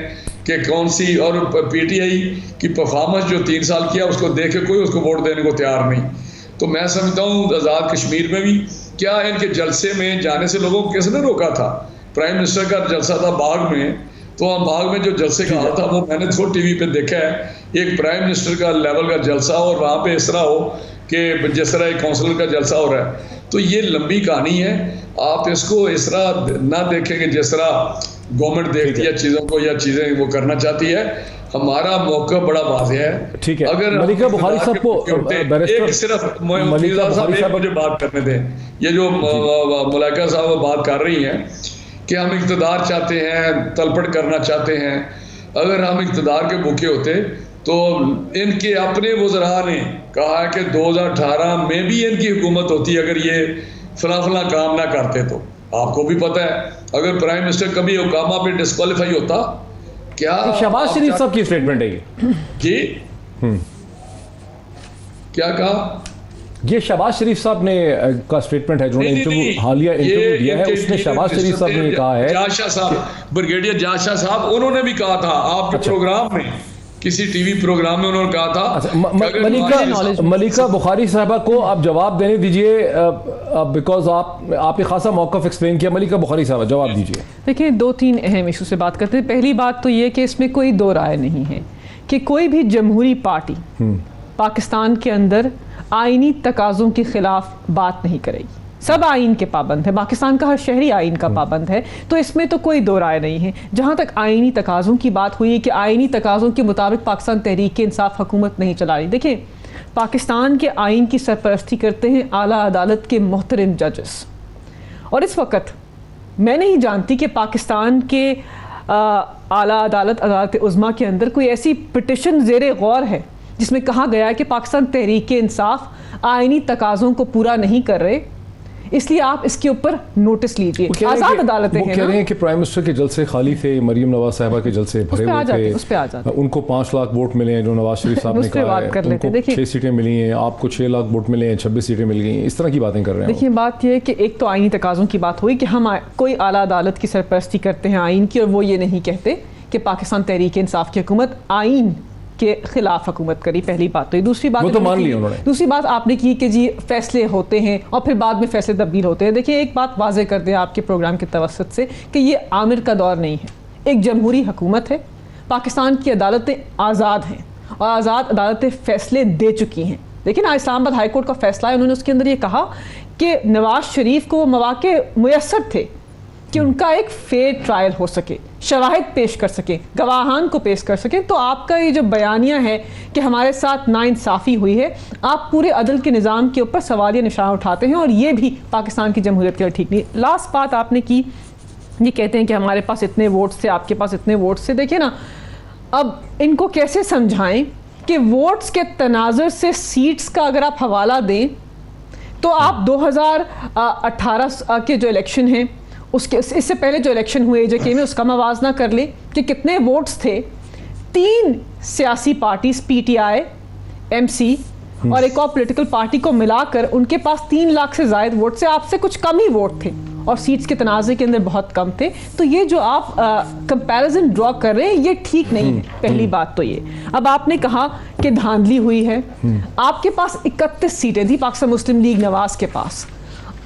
कि कौन सी, और पीटीआई की परफॉर्मेंस जो 3 साल किया उसको देख के कोई उसको वोट देने को तैयार नहीं। तो मैं समझता हूँ आज़ाद कश्मीर में भी क्या इनके जलसे में जाने से लोगों को किसने रोका था? प्राइम मिनिस्टर का जलसा था बाग में, तो हम बाग में जो जलसे का हाल था वो मैंने तो टीवी पे देखा है, एक प्राइम मिनिस्टर का लेवल का जलसा और वहाँ पे इस तरह हो कि जिस तरह एक काउंसलर का जलसा हो रहा है। तो ये लंबी कहानी है, आप इसको इस तरह ना देखें कि जिस तरह गवर्नमेंट देखती है चीज़ों को या चीज़ें वो करना चाहती है। हमारा मौका बड़ा वाज़ेह है। ठीक है, अगर मलिका बुखारी साहब को एक सिर्फ मलिका साहब एक मुझे बात करने दें, ये जो मलाइका साहब बात कर रही हैं कि हम इक़्तिदार चाहते हैं, तलपट करना चाहते हैं, अगर हम इक़्तिदार के भूखे होते तो इनके अपने वज़रा ने कहा है कि 2018 में भी इनकी हुकूमत होती अगर ये फला काम ना करते। तो आपको भी पता है अगर प्राइम मिनिस्टर कभी हुकामा पे डिस्क्वालीफाई होता, क्या शहबाज शरीफ साहब की स्टेटमेंट है ये जी, क्या कहा? ये शहबाज शरीफ साहब ने का स्टेटमेंट है, जिन्होंने इंटरव्यू हालिया इंटरव्यू दिया है, उसमें शहबाज शरीफ साहब ने कहा है, जाशाह साहब, ब्रिगेडियर जाशाह साहब, उन्होंने भी कहा था आपके प्रोग्राम में, किसी टीवी प्रोग्राम में उन्होंने कहा था। मलिका बुखारी साहबा को आप जवाब देने दीजिए, बिकॉज आपने खासा मौक़िफ़ एक्सप्लेन किया। मलिका बुखारी साहबा जवाब दीजिए। देखिए, 2-3 अहम इशू से बात करते हैं। पहली बात तो ये कि इसमें कोई दो राय नहीं है कि कोई भी जमहूरी पार्टी पाकिस्तान के अंदर आईनी तकाज़ों के खिलाफ बात नहीं करेगी। सब आइन के पाबंद है, पाकिस्तान का हर शहरी आइन का पाबंद है, तो इसमें तो कोई दो राय नहीं है। जहाँ तक आइनी तकाज़ों की बात हुई कि आइनी तकाज़ों के मुताबिक पाकिस्तान तहरीक इंसाफ हुकूमत नहीं चला रही, देखिए पाकिस्तान के आइन की सरपरस्ती करते हैं आला अदालत के मोहतरम जजेस, और इस वक्त मैं नहीं जानती कि पाकिस्तान के आला अदालत, अदालत उज़्मा के अंदर कोई ऐसी पिटिशन ज़ेरे गौर है जिसमें कहा गया है कि पाकिस्तान तहरीक इंसाफ आइनी तकाज़ों को पूरा नहीं कर रहे, इसलिए आप इसके ऊपर नोटिस लीजिए। आज़ाद अदालतें हैं, कह रहे हैं कि प्राइम मिनिस्टर के जलसे खाली थे, मरियम नवाज साहिबा के जलसे भरे हुए थे, उस पे आ जाते, उनको 5 लाख वोट मिले हैं जो नवाज शरीफ साहब ने कहा है, उनको 6 सीटें मिली हैं, आपको 6 लाख वोट मिले हैं, 26 सीटें मिल गई हैं, इस तरह की बातें कर रहे हैं। देखिए, बात यह है कि एक तो आइनी तकाज़ों की बात हुई कि हम कोई आला अदालत की सरपरस्ती करते हैं आइन की, और वो ये नहीं कहते कि पाकिस्तान तहरीक इंसाफ की हुकूमत आइन के खिलाफ हुकूमत करी। पहली बात तो ये। दूसरी बात तो मान लिया उन्होंने। दूसरी बात आपने की कि जी फैसले होते हैं और फिर बाद में फैसले तब्दील होते हैं। देखिए, एक बात वाज़ेह कर दें आपके प्रोग्राम के तवस्सुत से कि ये आमिर का दौर नहीं है, एक जमहूरी हुकूमत है, पाकिस्तान की अदालतें आज़ाद हैं और आज़ाद अदालतें फ़ैसले दे चुकी हैं। लेकिन इस्लामाबाद हाई कोर्ट का फैसला है, उन्होंने उसके अंदर ये कहा कि नवाज शरीफ को मौके मुयस्सर थे कि उनका एक फेयर ट्रायल हो सके, शवाहिद पेश कर सके, गवाहान को पेश कर सके। तो आपका ये जो बयानिया है कि हमारे साथ नाइंसाफ़ी हुई है, आप पूरे अदल के निज़ाम के ऊपर सवालिया निशान उठाते हैं, और ये भी पाकिस्तान की जमहूरियत के लिए ठीक नहीं। लास्ट बात आपने की, ये कहते हैं कि हमारे पास इतने वोट्स थे, आपके पास इतने वोट्स थे। देखिए ना, अब इनको कैसे समझाएं कि वोट्स के तनाज़ुर से सीट्स का अगर आप हवाला दें तो आप 2018 के जो इलेक्शन हैं, उसके इससे पहले जो इलेक्शन हुए AJK में, उसका मवाजना कर ले कि कितने वोट्स थे। 3 सियासी पार्टीज PTI, MC और एक और पॉलिटिकल पार्टी को मिलाकर उनके पास 3 लाख से ज़ायद वोट से आपसे कुछ कम ही वोट थे, और सीट्स के तनाज़े के अंदर बहुत कम थे। तो ये जो आप कंपैरिजन ड्रॉ कर रहे हैं, ये ठीक नहीं है। पहली बात तो ये। अब आपने कहा कि धांधली हुई है। आपके पास 31 सीटें थी पाकिस्तान मुस्लिम लीग नवाज के पास,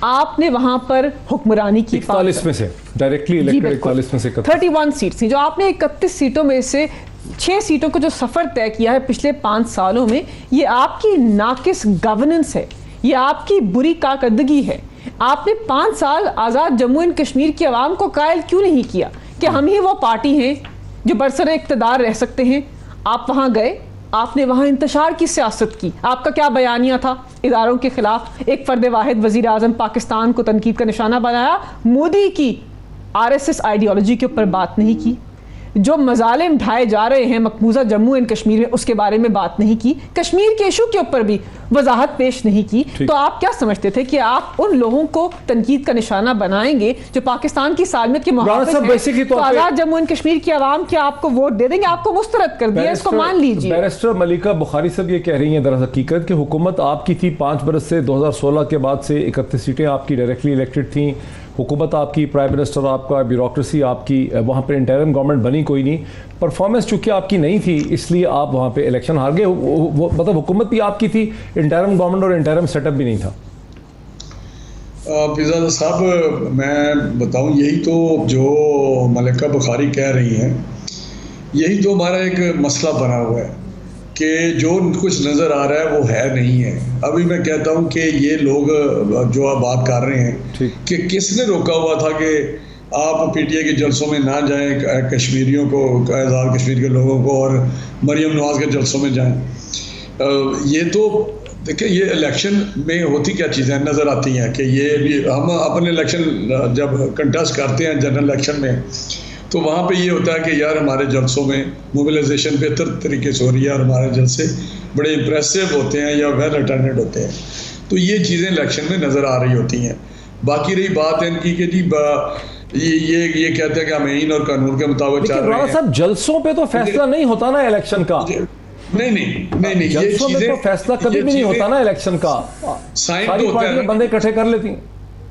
आपने वहां पर हुक्मरानी की 41 में से डायरेक्टली इलेक्टेड 41 में से 31 सीट थी, जो आपने 31 सीटों में से 6 सीटों को जो सफर तय किया है पिछले 5 सालों में, ये आपकी नाकिस गवर्नेंस है, ये आपकी बुरी कारकर्दगी है। आपने 5 साल आज़ाद जम्मू एंड कश्मीर की आवाम को कायल क्यों नहीं किया कि हम ही वो पार्टी हैं जो बरसरे इक़्तिदार रह सकते हैं। आप वहां गए, आपने वहां इंतशार की सियासत की। आपका क्या बयानिया था इदारों के खिलाफ? एक फर्द वाहिद वज़ीर आज़म पाकिस्तान को तनकीद का निशाना बनाया। मोदी की RSS आइडियोलॉजी के ऊपर बात नहीं की। जो मजालिम ढाए जा रहे हैं मकबूजा जम्मू एंड कश्मीर में, उसके बारे में बात नहीं की। कश्मीर के इशू के ऊपर भी वजाहत पेश नहीं की। तो आप क्या समझते थे कि आप उन लोगों को तनकीद का निशाना बनाएंगे जो पाकिस्तान की सालमियत के मुहाफिज हैं? तो आज़ाद जम्मू एंड कश्मीर की आवाम क्या आपको वोट दे देंगे? आपको मुस्तरद कर दिया, इसको मान लीजिए। बैरिस्टर मलिका बुखारी साहब ये कह रही हैं दरअसल हकीकत कि हुकूमत आपकी थी 5 बरस से, 2016 के बाद से 31 सीटें आपकी डायरेक्टली इलेक्टेड थी। हुकूमत आपकी, प्राइम मिनिस्टर आपका, ब्यूरोक्रेसी आपकी, वहाँ पर इंटरिम गवर्नमेंट बनी कोई नहीं। परफॉर्मेंस चूँकि आपकी नहीं थी इसलिए आप वहाँ पे इलेक्शन हार गए। मतलब हुकूमत भी आपकी थी, इंटरिम गवर्नमेंट और इंटरिम सेटअप भी नहीं था। पिज़ा साहब मैं बताऊं, यही तो जो मलिका बुखारी कह रही हैं, यही तो हमारा एक मसला बना हुआ है कि जो कुछ नज़र आ रहा है वो है नहीं है। अभी मैं कहता हूं कि ये लोग जो आप बात कर रहे हैं कि किसने रोका हुआ था कि आप PTI के जलसों में ना जाएं, कश्मीरियों को, आज़ाद कश्मीर के लोगों को, और मरियम नवाज़ के जलसों में जाएं। ये तो देखिए, ये इलेक्शन में होती क्या चीज़ें नज़र आती हैं कि ये भी हम अपने इलेक्शन जब कंटेस्ट करते हैं जनरल इलेक्शन में, तो वहाँ पे ये होता है कि यार हमारे जलसों में मोबिलाइजेशन बेहतर तरीके से हो रही है और हमारे जलसे बड़े इंप्रेसिव होते हैं या वेल अटेंडेड होते हैं। तो ये चीज़ें इलेक्शन में नज़र आ रही होती हैं। बाकी रही बात है इनकी कि जी ये कहते हैं कि हम आईन और कानून के मुताबिक चल रहे हैं। साहब जलसों पे तो फैसला नहीं होता ना इलेक्शन का। नहीं जलसों में तो फैसला कभी भी नहीं होता ना इलेक्शन का। साइन सारी पार्टियां बंदे इकट्ठे कर लेती हैं।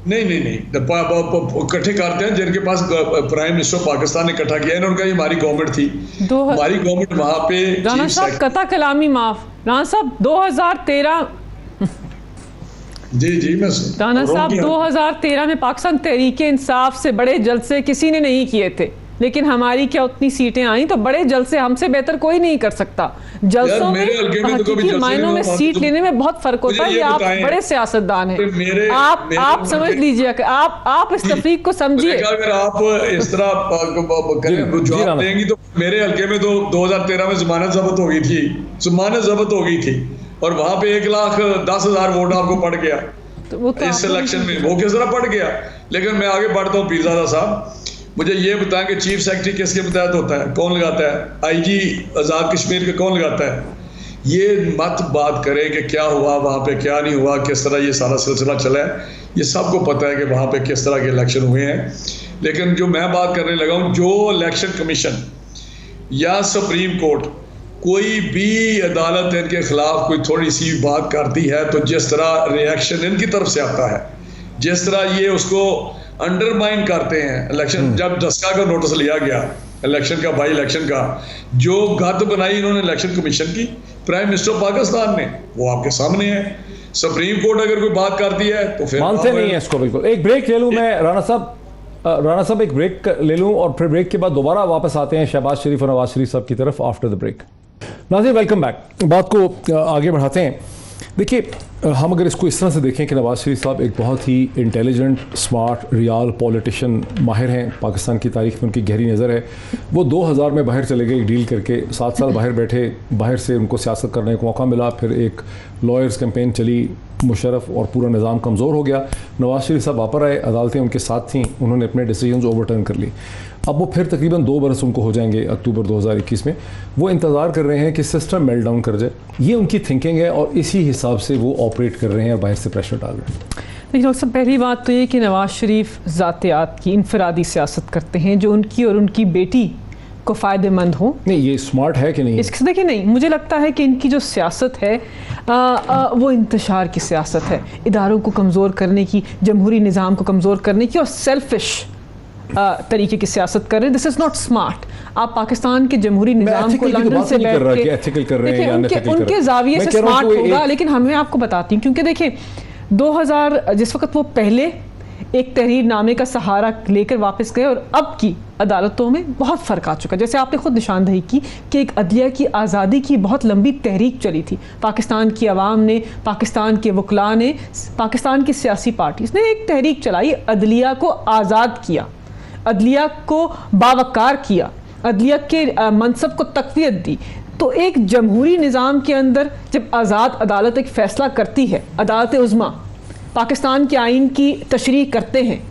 नहीं इकट्ठे करते हैं जिनके पास प्राइम मिनिस्टर पाकिस्तान ने इकट्ठा किया है, उनका ये हमारी गवर्नमेंट थी। हमारी गवर्नमेंट वहां पे राना साहब कता कलामी माफ, राना साहब 2013 जी मैं राना साहब 2013 में पाकिस्तान तहरीक इंसाफ से बड़े जलसे किसी ने नहीं किए थे, लेकिन हमारी क्या उतनी सीटें आई? तो बड़े जलसे हमसे बेहतर कोई नहीं कर सकता। जलसों में हकीकी मायनों में सीट लेने में बहुत फर्क होता है। ये आप बड़े सियासतदान हैं, आप समझ लीजिए कि आप इस तफरीक को समझिए। अगर आप इस तरह जवाब देंगी तो मेरे हल्के में तो 2013 में जमानत जब्त हो गई थी और वहां पे 1,10,000 वोट आपको पड़ गया तो इस इलेक्शन में। वो किस तरह पड़ गया? लेकिन मैं आगे बढ़ता हूँ। पीरजादा साहब, मुझे ये बताएं कि चीफ सेक्रेटरी किसके तहत होता है, कौन लगाता है? IG आज़ाद कश्मीर के कौन लगाता है? ये मत बात करें कि क्या हुआ वहाँ पे, क्या नहीं हुआ, किस तरह ये सारा सिलसिला चला है। ये सबको पता है कि वहाँ पे किस तरह के इलेक्शन हुए हैं। लेकिन जो मैं बात करने लगा हूँ, जो इलेक्शन कमीशन या सुप्रीम कोर्ट कोई भी अदालत इनके खिलाफ कोई थोड़ी सी बात करती है तो जिस तरह रिएक्शन इनकी तरफ से आता है, जिस तरह ये उसको अंडरमाइन करते हैं। इलेक्शन जब दस्का का नोटिस लिया गया इलेक्शन का, बाई इलेक्शन का, जो गद बनाई इन्होंने इलेक्शन कमीशन की प्राइम मिनिस्टर पाकिस्तान ने, वो आपके सामने है। सुप्रीम कोर्ट अगर कोई बात करती है तो फिर मानते नहीं है इसको। बिल्कुल एक ब्रेक ले लूं मैं राणा साहब एक ब्रेक ले लूं और फिर ब्रेक के बाद दोबारा वापस आते हैं शहबाज शरीफ और नवाज शरीफ साहब की तरफ आफ्टर द ब्रेक। नाज़रीन वेलकम बैक। बात को आगे बढ़ाते हैं। देखिए, हम अगर इसको इस तरह से देखें कि नवाज शरीफ साहब एक बहुत ही इंटेलिजेंट, स्मार्ट, रियल पॉलिटिशियन, माहिर हैं। पाकिस्तान की तारीख में उनकी गहरी नज़र है। वो 2000 में बाहर चले गए डील करके, 7 साल बाहर बैठे, बाहर से उनको सियासत करने का मौका मिला, फिर एक लॉयर्स कैंपेन चली, मुशर्रफ और पूरा निज़ाम कमज़ोर हो गया। नवाज शरीफ साहब वापस आए, अदालतें उनके साथ थीं, उन्होंने अपने डिसीजन ओवरटर्न कर ली। अब वो फिर तकरीबन 2 बरस उनको हो जाएंगे अक्टूबर 2021 में। वो इंतज़ार कर रहे हैं कि सिस्टम मेल्ट डाउन कर जाए। ये उनकी थिंकिंग है और इसी हिसाब से वो ऑपरेट कर रहे हैं और बाहर से प्रेशर डाल रहे हैं। देखिए डॉक्टर साहब, पहली बात तो ये कि नवाज शरीफ ज़ातियात की इनफरादी सियासत करते हैं जो उनकी और उनकी बेटी को फ़ायदेमंद हो। नहीं, ये स्मार्ट है कि नहीं? इससे देखिए, नहीं, मुझे लगता है कि इनकी जो सियासत है वो इंतशार की सियासत है, इदारों को कमज़ोर करने की, जमहूरी निज़ाम को कमज़ोर करने की और सेल्फिश तरीके की सियासत कर रहे हैं। This is not smart. आप पाकिस्तान के जमहूरी निज़ाम को लंदन से बैठ के उनके जाविये से स्मार्ट होगा, लेकिन मैं आपको बताती हूँ, क्योंकि देखिए 2000 जिस वक्त वो पहले एक तहरीर नामे का सहारा लेकर वापस गए और अब की अदालतों में बहुत फ़र्क आ चुका है। जैसे आपने खुद निशानदही की कि एक अदलिया की आज़ादी की बहुत लंबी तहरीक चली थी, पाकिस्तान की आवाम ने, पाकिस्तान के वकला ने, पाकिस्तान की सियासी पार्टीज़ ने एक तहरीक चलाई, अदलिया को आज़ाद किया, अदलिया को बावकार किया, अदलिया के मनसब को तक़वियत दी। तो एक जमहूरी निज़ाम के अंदर जब आज़ाद अदालत एक फ़ैसला करती है, अदालत उज़्मा पाकिस्तान के आइन की तशरीह करते हैं,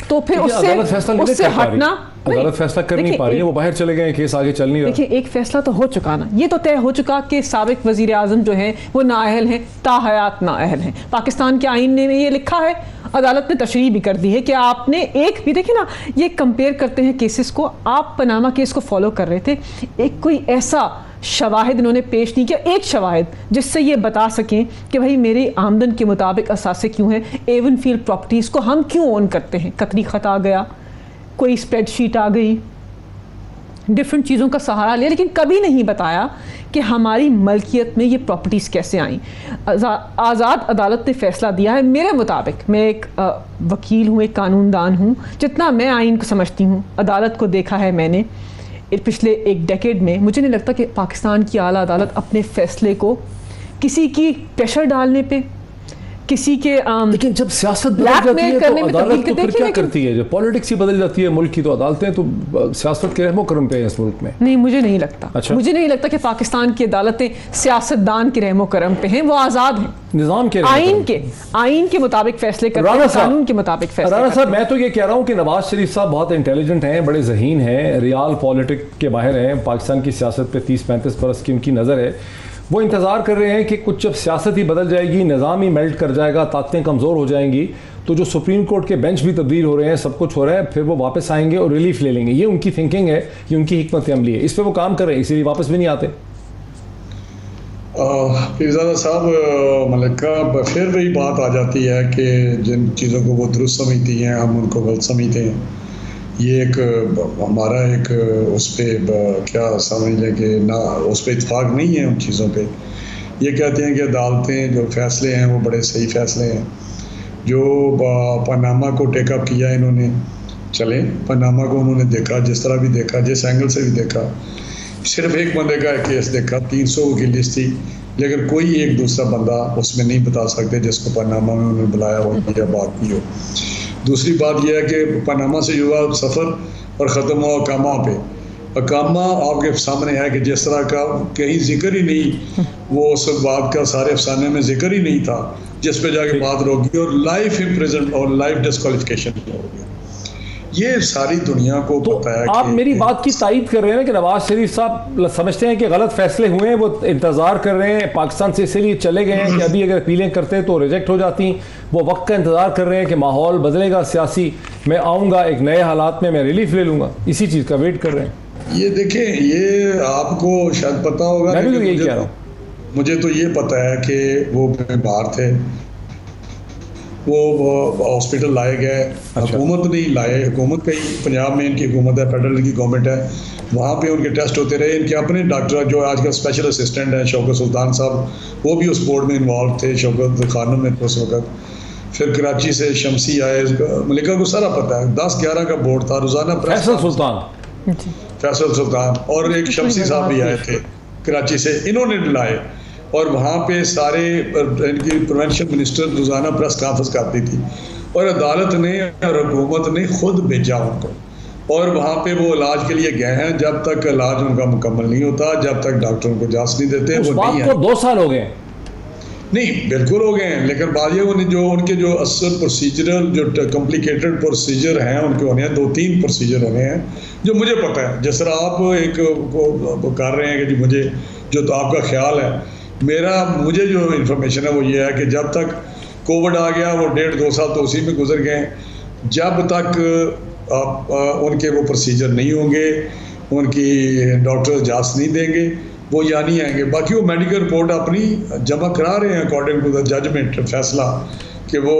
तो फिर उससे हटना, अदालत फैसला कर नहीं पा रही है, वो बाहर चले गए, केस आगे चल नहीं रहा। देखिए एक फैसला तो हो चुका ना, ये तो तय हो चुका कि साबिक वजीर आज़म जो हैं वो नाअहल हैं, ताहयात नाअहल हैं। पाकिस्तान के आइन में ये लिखा है, अदालत ने तशरीह भी कर दी है कि आपने एक भी, देखिए ना, ये कंपेयर करते हैं केसेस को। आप पनामा केस को फॉलो कर रहे थे, एक कोई ऐसा शवाहिद इन्होंने पेश नहीं किया, एक शवाहिद जिससे ये बता सकें कि भाई मेरी आमदन के मुताबिक असासे क्यों हैं, एवन फील्ड प्रॉपर्टीज़ को हम क्यों ओन करते हैं। कतरी खत आ गया, कोई स्प्रेडशीट आ गई, डिफरेंट चीज़ों का सहारा लिया, लेकिन कभी नहीं बताया कि हमारी मलकियत में ये प्रॉपर्टीज़ कैसे आईं। आज़ाद अदालत ने फ़ैसला दिया है। मेरे मुताबिक, मैं एक वकील हूँ, एक कानूनदान हूँ, जितना मैं आइन को समझती हूँ, अदालत को देखा है मैंने पिछले एक डेकेड में, मुझे नहीं लगता कि पाकिस्तान की आला अदालत अपने फ़ैसले को किसी की प्रेशर डालने पे, किसी के लेकिन जब सियासत बदल जाती है तो अदालत तो फिर क्या करती है? जब पॉलिटिक्स ही बदल जाती है मुल्क की, तो अदालतें तो सियासत के रहमो करम पे है इस मुल्क में। नहीं, मुझे नहीं लगता। अच्छा। मुझे नहीं लगता कि पाकिस्तान की अदालतें सियासतदान के रहमो करम पे हैं, वो आज़ाद हैं, निज़ाम के आइन के मुताबिक फैसले करते हैं, कानून के मुताबिक फैसले। राना साहब, मैं तो ये कह रहा हूँ कि नवाज शरीफ साहब बहुत इंटेलिजेंट हैं, बड़े ज़हीन हैं, रियाल पॉलिटिक के बाहर हैं, पाकिस्तान की सियासत पे 30-35 बरस की उनकी नज़र है। वो इंतज़ार कर रहे हैं कि कुछ जब सियासत ही बदल जाएगी, निज़ाम ही मेल्ट कर जाएगा, ताकतें कमज़ोर हो जाएंगी, तो जो सुप्रीम कोर्ट के बेंच भी तब्दील हो रहे हैं, सब कुछ हो रहा है, फिर वो वापस आएंगे और रिलीफ ले लेंगे। ये उनकी थिंकिंग है, ये उनकी हिकमत अमली है, इस पर वो काम कर रहे हैं, इसीलिए वापस भी नहीं आते। पीरज़ादा साहब, मलिका, फिर वही बात आ जाती है कि जिन चीज़ों को वो दुरुस्त समझती हैं, हम उनको गलत समझते हैं। ये एक हमारा एक उस पर क्या समझ लें कि ना उस पर इत्फाक नहीं है उन चीज़ों पे। ये कहते हैं कि अदालतें जो फ़ैसले हैं वो बड़े सही फ़ैसले हैं। जो पनामा को टेकअप किया इन्होंने, चले पनामा को उन्होंने देखा, जिस तरह भी देखा, जिस एंगल से भी देखा, सिर्फ एक बंदे का केस देखा, 300 की लिस्ट थी, लेकिन कोई एक दूसरा बंदा उसमें नहीं बता सकते जिसको पनामा में उन्होंने बुलाया हो या बात की हो। दूसरी बात यह है कि पनामा से हुआ सफ़र और ख़त्म हुआ अकामा पे। अकामा आपके सामने है कि जिस तरह का कहीं जिक्र ही नहीं, वो उस बात का सारे अफसाने में जिक्र ही नहीं था, जिस पे जाके बात रोकी और लाइफ इम्प्रिजन और लाइफ डिस्क्वालिफिकेशन हो गया। ये सारी दुनिया को तो पता है। आप मेरी बात की तायीद कर रहे हैं कि नवाज शरीफ साहब समझते हैं कि गलत फैसले हुए हैं, वो इंतजार कर रहे हैं, पाकिस्तान से इसीलिए चले गए हैं कि अभी अगर अपीलें करते तो रिजेक्ट हो जाती, वो वक्त का इंतजार कर रहे हैं कि माहौल बदलेगा सियासी, मैं आऊँगा एक नए हालात में, मैं रिलीफ ले लूँगा, इसी चीज़ का वेट कर रहे हैं। ये देखें, ये आपको शायद पता होगा, मैं भी यही कह रहा हूँ। मुझे तो ये पता है कि वो बीमार थे, वो हॉस्पिटल लाए गए। अच्छा। हुकूमत नहीं लाए, हुकूमत का ही, पंजाब में इनकी हुकूमत है, फेडरल की गवर्नमेंट है, वहाँ पे उनके टेस्ट होते रहे। इनके अपने डॉक्टर जो आजकल स्पेशल असिस्टेंट हैं शौकत सुल्तान साहब, वो भी उस बोर्ड में इन्वॉल्व थे, शौकत खानों में उस वक्त। फिर कराची से शमसी आए, मलिका को सारा पता है, 10-11 का बोर्ड था, रोज़ाना फैसल सुल्तान और एक शमसी साहब भी आए थे कराची से, इन्होंने लाए। और वहाँ पे सारे इनकी प्रोविंशियल मिनिस्टर रोज़ाना प्रेस कॉन्फ्रेंस करती थी, और अदालत ने और हुकूमत ने खुद भेजा उनको, और वहाँ पे वो इलाज के लिए गए हैं। जब तक इलाज उनका मुकम्मल नहीं होता, जब तक डॉक्टर उनको इजाज़त नहीं देते, वो नहीं है। 2 साल हो गए? नहीं, बिल्कुल हो गए हैं, लेकिन बाद ये जो उनके जो असल प्रोसीजरल जो कॉम्प्लिकेटेड प्रोसीजर हैं उनके होने हैं, 2-3 प्रोसीजर होने हैं जो मुझे पता है। जिस तरह आप एक कर रहे हैं कि जी मुझे जो तो आपका ख्याल है, मुझे जो इन्फॉर्मेशन है वो ये है कि जब तक कोविड आ गया, वो 1.5-2 साल तो उसी में गुजर गए। जब तक उनके वो प्रोसीजर नहीं होंगे, उनकी डॉक्टर इजाज़त नहीं देंगे, वो यहाँ नहीं आएंगे। बाकी वो मेडिकल रिपोर्ट अपनी जमा करा रहे हैं अकॉर्डिंग टू द जजमेंट, फैसला कि वो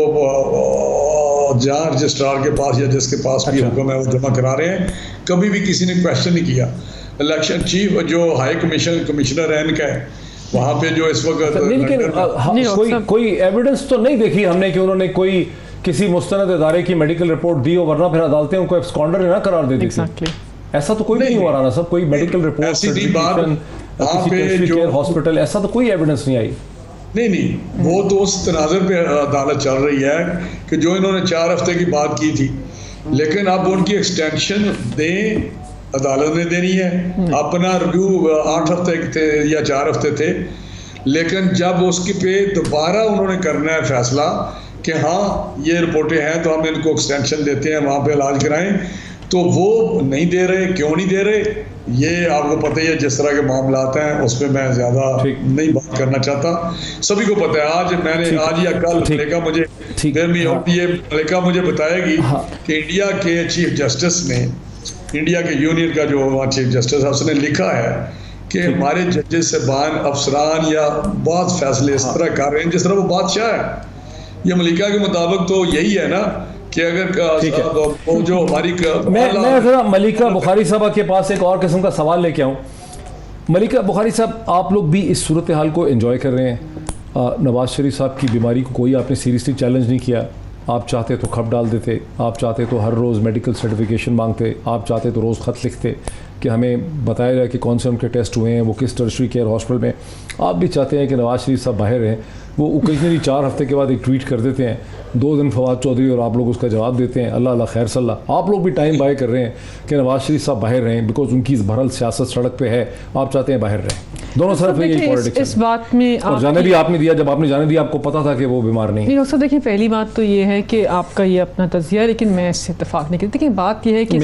जहाँ रजिस्ट्रार के पास या जिसके पास भी हुक्म है वो जमा करा रहे हैं, कभी भी किसी ने क्वेश्चन नहीं किया। इलेक्शन चीफ जो हाई कमिश्नर है इनका है, वहाँ पे जो इस वक्त लेकिन कोई एविडेंस तो नहीं देखी हमने कि उन्होंने कोई किसी मुस्तनद इदारे की मेडिकल रिपोर्ट दी हो, वरना फिर अदालतें उनको एब्सकॉन्डर ना करार देती थी। ऐसा तो कोई नहीं हुआ राना साहब, कोई मेडिकल रिपोर्ट, सर्टिफिकेशन, किसी केयर हॉस्पिटल, ऐसा तो कोई एविडेंस नहीं आई। नहीं, वो तो उस तनाज़ुर पे अदालत चल रही है कि जो इन्होंने 4 हफ्ते की बात की थी, लेकिन अब उनकी एक्सटेंशन दें, अदालत ने देनी है। अपना रिव्यू 8 हफ्ते थे या 4 हफ्ते थे, लेकिन जब उसकी पे दोबारा उन्होंने करना है फैसला कि हाँ ये रिपोर्टें हैं तो हम इनको एक्सटेंशन देते हैं, वहाँ पे इलाज कराएं, तो वो नहीं दे रहे। क्यों नहीं दे रहे, ये आपको पता ही है। जिस तरह के मामलात हैं उस पर मैं ज़्यादा नहीं बात करना चाहता, सभी को पता है। आज या कल मलिका मुझे बताएगी कि इंडिया के चीफ जस्टिस ने, इंडिया के यूनियन का जो वहाँ चीफ जस्टिस है, उसने लिखा है कि हमारे जजेस साहिबान अफसरान या बहुत फैसले इस तरह कर रहे हैं जिस तरह वो बादशाह है। ये मलिका के मुताबिक तो यही है ना कि अगर वो जो हमारी मैं जरा मलिका बुखारी साहब के पास एक और किस्म का सवाल लेके आऊँ। मलिका बुखारी साहब, आप लोग भी इस सूरत हाल को एंजॉय कर रहे हैं। नवाज शरीफ साहब की बीमारी को कोई आपने सीरियसली चैलेंज नहीं किया। आप चाहते तो खप डाल देते, आप चाहते तो हर रोज़ मेडिकल सर्टिफिकेशन मांगते, आप चाहते तो रोज़ ख़त लिखते कि हमें बताया जाए कि कौन से उनके टेस्ट हुए हैं, वो किस टर्शरी केयर हॉस्पिटल में। आप भी चाहते हैं कि नवाज शरीफ साहब बाहर रहें। वो ओकेजनली 4 हफ्ते के बाद एक ट्वीट कर देते हैं, 2 दिन फवाद चौधरी, और आप लोग उसका जवाब देते हैं अल्लाह अल्लाह खैर सल्ला। आप लोग भी टाइम बाय कर रहे हैं कि नवाज शरीफ साहब बाहर रहें, बिकॉज उनकी भरल सियासत सड़क पे है, आप चाहते हैं बाहर रहें। दोनों तरफ यही पॉलिटिक्स। इस बात में और जाने भी आपने दिया, जब आपने जाने दिया आपको पता था कि वो बीमार नहीं। डॉक्टर साहब देखिए, पहली बात तो ये है कि आपका ये अपना तज़किया है, लेकिन मैं इससे इत्तेफाक नहीं करती। देखिए बात ये है कि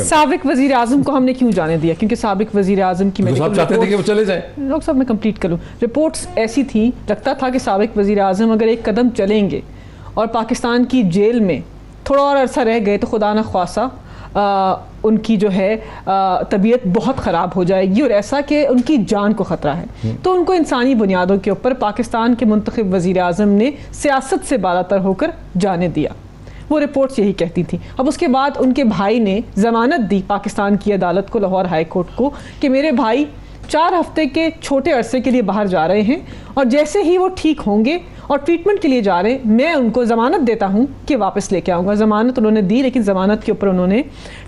साबिक वज़ीर आज़म को हमने क्यों जाने दिया, क्योंकि साबिक वज़ीर आज़म की चाहते थे कि वो चले जाए। डॉक्टर साहब मैं कंप्लीट करूँ, रिपोर्ट्स ऐसी थी, लगता था कि साबिक वज़ीर आज़म अगर एक कदम चलेंगे और पाकिस्तान की जेल में थोड़ा और अरसा रह गए तो खुदा न ख्वासा उनकी जो है तबीयत बहुत ख़राब हो जाएगी, और ऐसा कि उनकी जान को ख़तरा है। तो उनको इंसानी बुनियादों के ऊपर पाकिस्तान के मुंतखब वज़ीर आज़म ने सियासत से बालातर होकर जाने दिया। वो रिपोर्ट्स यही कहती थी। अब उसके बाद उनके भाई ने ज़मानत दी पाकिस्तान की अदालत को, लाहौर हाई कोर्ट को, कि मेरे भाई 4 हफ्ते के छोटे अरसे के लिए बाहर जा रहे हैं, और जैसे ही वो ठीक होंगे और ट्रीटमेंट के लिए जा रहे हैं, मैं उनको ज़मानत देता हूं कि वापस लेके आऊँगा। ज़मानत उन्होंने दी, लेकिन ज़मानत के ऊपर उन्होंने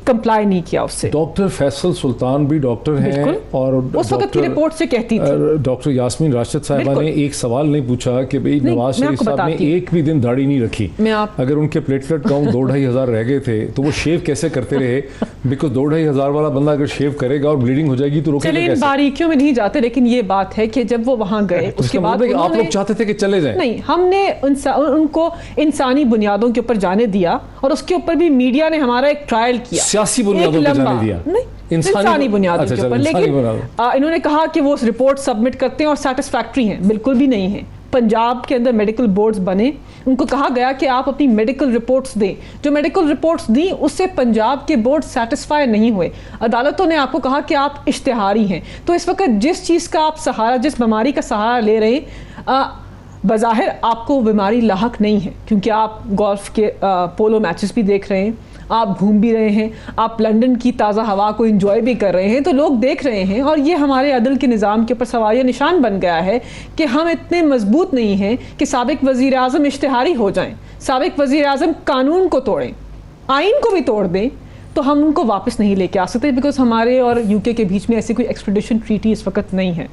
कंप्लाई नहीं किया उससे। डॉक्टर फैसल सुल्तान भी डॉक्टर हैं, और उस वक्त की रिपोर्ट से कहती थी। डॉक्टर यास्मीन राशिद साहिबा ने एक सवाल नहीं पूछा कि भाई नवाज शरीफ साहब ने एक भी दिन दाढ़ी नहीं रखी। अगर उनके प्लेटलेट काउंट 2-2.5 हज़ार रह गए थे तो वो शेव कैसे करते रहे? बिकॉज 2-2.5 हज़ार वाला बंदा अगर शेव करेगा और ब्लीडिंग हो जाएगी तो रोकेगा कैसे? बारीकियों में नहीं जाते, लेकिन ये बात है कि जब वो वहाँ गए उसके बाद आप लोग चाहते थे कि चले जाए। नहीं, हमने उनको इंसानी बुनियादों के ऊपर जाने दिया, और उसके ऊपर भी मीडिया ने हमारा एक ट्रायल किया। सियासी बुनियादों पर जाने दिया नहीं, इंसानी बुनियादों के ऊपर। लेकिन इन्होंने कहा कि वो रिपोर्ट सबमिट करते हैं और सेटिस्फैक्ट्री हैं। बिल्कुल भी नहीं है। पंजाब के अंदर मेडिकल बोर्ड्स बने, उनको कहा गया कि आप अपनी मेडिकल रिपोर्ट्स दें। जो मेडिकल रिपोर्ट्स दी उससे पंजाब के बोर्ड सेटिस्फाई नहीं हुए। अदालतों ने आपको कहा कि आप इश्तिहारी हैं। तो इस वक्त जिस चीज़ का आप सहारा, जिस बीमारी का सहारा ले रहे हैं, बज़ाहिर आपको बीमारी लाहक नहीं है, क्योंकि आप गोल्फ के पोलो मैचेस भी देख रहे हैं, आप घूम भी रहे हैं, आप लंदन की ताज़ा हवा को एंजॉय भी कर रहे हैं, तो लोग देख रहे हैं। और ये हमारे अदल के निज़ाम के ऊपर सवालिया निशान बन गया है कि हम इतने मजबूत नहीं हैं कि साबिक वज़ीर आज़म इश्तिहारी हो जाएं, साबिक वज़ीर आज़म कानून को तोड़ें, आइन को भी तोड़ दें, तो हम उनको वापस नहीं लेके आ सकते, बिकॉज हमारे और यूके के बीच में ऐसी कोई एक्सट्रेडिशन ट्रीटी इस वक्त नहीं है।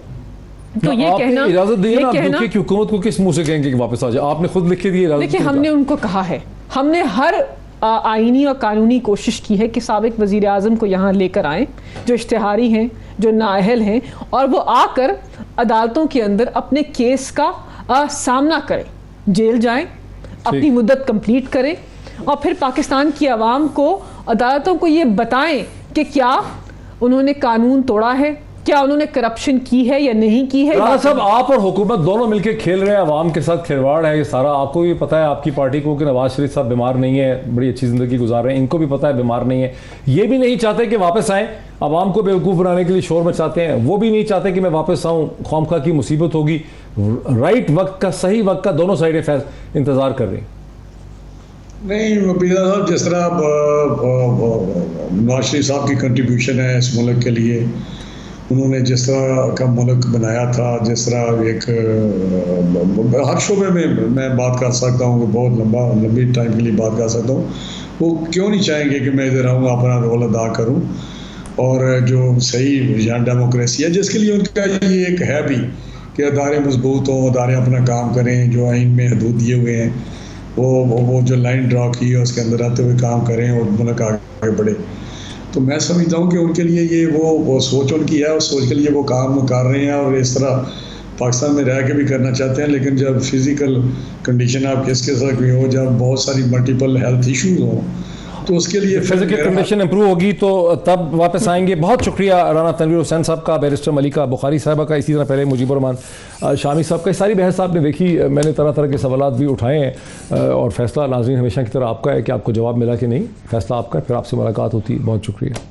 तो ये कहना, इजाजत दी ना यूके की हुकूमत को किस मुंह से कहेंगे कि वापस आ जाए? आपने खुद लिख के दी इजाजत। देखिए, हमने उनको कहा है, हमने हर आईनी और कानूनी कोशिश की है कि साबिक वज़ीर आज़म को यहाँ लेकर आएँ, जो इश्तिहारी हैं, जो नाअहल हैं, और वो आकर अदालतों के अंदर अपने केस का सामना करें, जेल जाएं, अपनी मुद्दत कंप्लीट करें, और फिर पाकिस्तान की आवाम को, अदालतों को ये बताएं कि क्या उन्होंने कानून तोड़ा है, क्या उन्होंने करप्शन की है या नहीं की है। राना साहब, आप और हुकूमत दोनों मिलकर खेल रहे हैं, अवाम के साथ खिलवाड़ है ये सारा। आपको भी पता है, आपकी पार्टी को, कि नवाज शरीफ साहब बीमार नहीं है, बड़ी अच्छी जिंदगी गुजार रहे हैं, इनको भी पता है बीमार नहीं है। ये भी नहीं चाहते कि वापस आए, अवाम को बेवकूफ़ बनाने के लिए शोर मचाते हैं। वो भी नहीं चाहते कि मैं वापस आऊँ, खौमखा की मुसीबत होगी, राइट वक्त का, सही वक्त का दोनों साइडें इंतज़ार कर रही हैं? नहीं पीदा साहब, जिस तरह नवाज शरीफ साहब की कंट्रीब्यूशन है इस मुल्क के लिए, उन्होंने जिस तरह का मुल्क बनाया था, जिस तरह एक हर शोबे में मैं बात कर सकता हूँ, बहुत लंबी टाइम के लिए बात कर सकता हूँ, वो क्यों नहीं चाहेंगे कि मैं इधर आऊँ, अपना रोल अदा करूँ। और जो सही यहाँ डेमोक्रेसी है, जिसके लिए उनका ये एक है भी कि अदारे मजबूत हों, अदारे अपना काम करें, जो आइन में हदूद दिए हुए हैं वो जो लाइन ड्रा की है उसके अंदर आते हुए काम करें और मुल्क आगे बढ़े। तो मैं समझता हूँ कि उनके लिए ये वो सोच उनकी है, उस सोच के लिए वो काम कर रहे हैं और इस तरह पाकिस्तान में रह के भी करना चाहते हैं। लेकिन जब फिज़िकल कंडीशन आप किसके साथ भी हो, जब बहुत सारी मल्टीपल हेल्थ इश्यूज हों, तो उसके लिए फिजिकल कंडीशन इंप्रूव होगी तो तब वापस आएंगे। बहुत शुक्रिया राना तनवीर हुसैन साहब का, बैरिस्टर मलिका बुखारी साहबा का, इसी तरह पहले मुजीबुर रहमान शामी साहब का। सारी बहस आपने देखी, मैंने तरह तरह के सवालात भी उठाए हैं और फैसला नाज़रीन हमेशा की तरह आपका है कि आपको जवाब मिला कि नहीं। फैसला आपका, फिर आपसे मुलाकात होती। बहुत शुक्रिया।